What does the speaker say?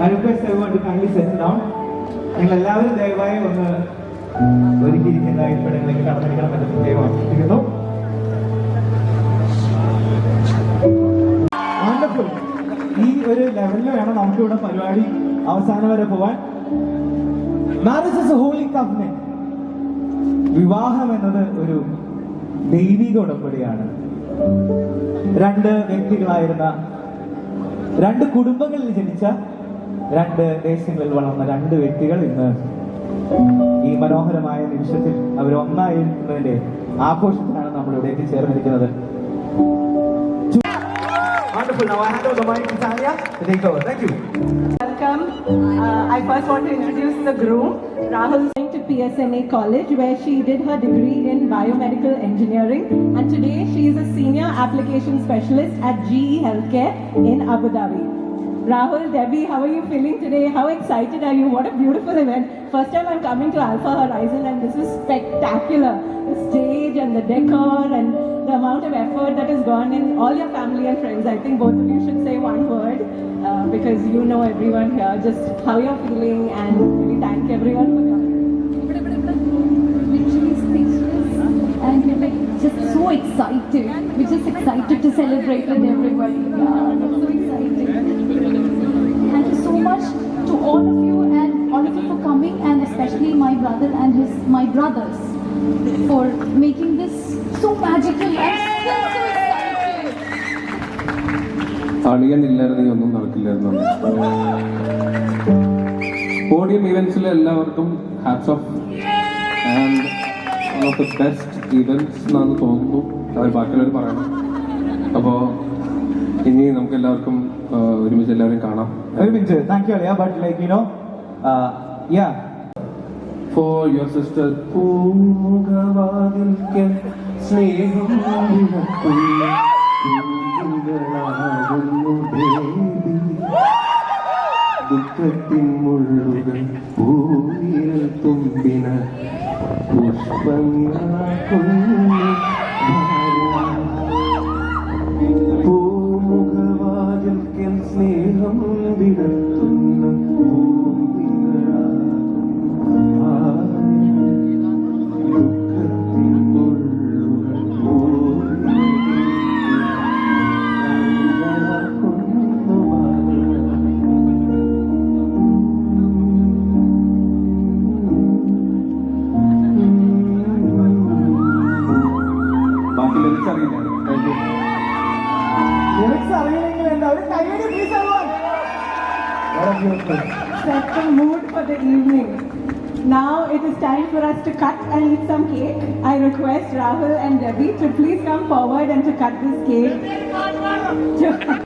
I request everyone to kindly sit down. നിങ്ങൾ എല്ലാവരും ദയവായി ഒന്ന് ഒരുക്കിയിരിക്കുന്ന ഇരിപ്പിടങ്ങളിലേക്ക് കടന്നിരിക്കണം എന്ന് പ്രത്യേകം അഭ്യർത്ഥിക്കുന്നു. വണ്ടർഫുൾ. ഈ ഒരു ലെവലിൽ വേണം നമുക്ക് ഇവിടെ പരിപാടി അവസാനം വരെ പോവാൻ. Marriage is a holy covenant. വിവാഹം എന്നത് ഒരു ദൈവിക ഉടമ്പടിയാണ്. രണ്ട് വ്യക്തികളായിരുന്ന, രണ്ട് കുടുംബങ്ങളിൽ ജനിച്ച, രണ്ട് ദേശങ്ങളിൽ വളർന്ന രണ്ട് വ്യക്തികൾ ഇന്ന് ഈ മനോഹരമായ നിമിഷത്തിൽ അവർ ഒന്നായിരിക്കുന്നതിന്റെ ആഘോഷത്തിലാണ് നമ്മൾ ഇവിടെ എത്തിച്ചേർന്നിരിക്കുന്നത്. Wonderful. Now I hand over the mic to Tanya to take over. Thank you. Welcome. I first want to introduce the groom. Rahul is going to PSNA College where she did her degree in biomedical engineering, and today she is a senior application specialist at GE Healthcare in Abu Dhabi. Rahul, Debbie, how are you feeling today? How excited are you? What a beautiful event. First time I'm coming to Alpha Horizon and this is spectacular. The stage and the decor and the amount of effort that has gone in. All your family and friends, I think both of you should say one word because you know everyone here, just how you're feeling, and really thank everyone for coming. Literally speechless, and we're like just so excited. We're just excited to celebrate with everybody. Yeah, we're so excited. Thank you so much to all of you and all of you for coming, and especially my brother and my brothers for making this so magical. I'm so excited. അണിയനില്ലായിരുന്നു ഒന്നും നടക്കില്ലായിരുന്നു. Podium ഇവന്റ്സിലെ എല്ലാവർക്കും hats off. And one of the best events എന്നാണ് തോന്നുന്നു. അത് ബാക്കിയുള്ളവർ പറയണം. അപ്പോൾ ഇനി നമുക്ക് എല്ലാവർക്കും ഒരുമിച്ച് എല്ലാവരും കാണാം. ഒരു minute. Thank you Alia. But like you know For your sister, പൂമുഖവാതിൽക്കൽ സ്നേഹം ദുഃഖത്തിൻ മുള്ളുകൾ പൂവിൽ തുമ്പിന പുഷ്പങ്ങളാക്കുന്നു. പൂമുഖവാതിൽക്കൽ സ്നേഹം വിടർത്തുന്ന Set the mood for the evening. Now it is time for us to cut and eat some cake. I request Rahul and Debbie to please come forward and to cut this cake.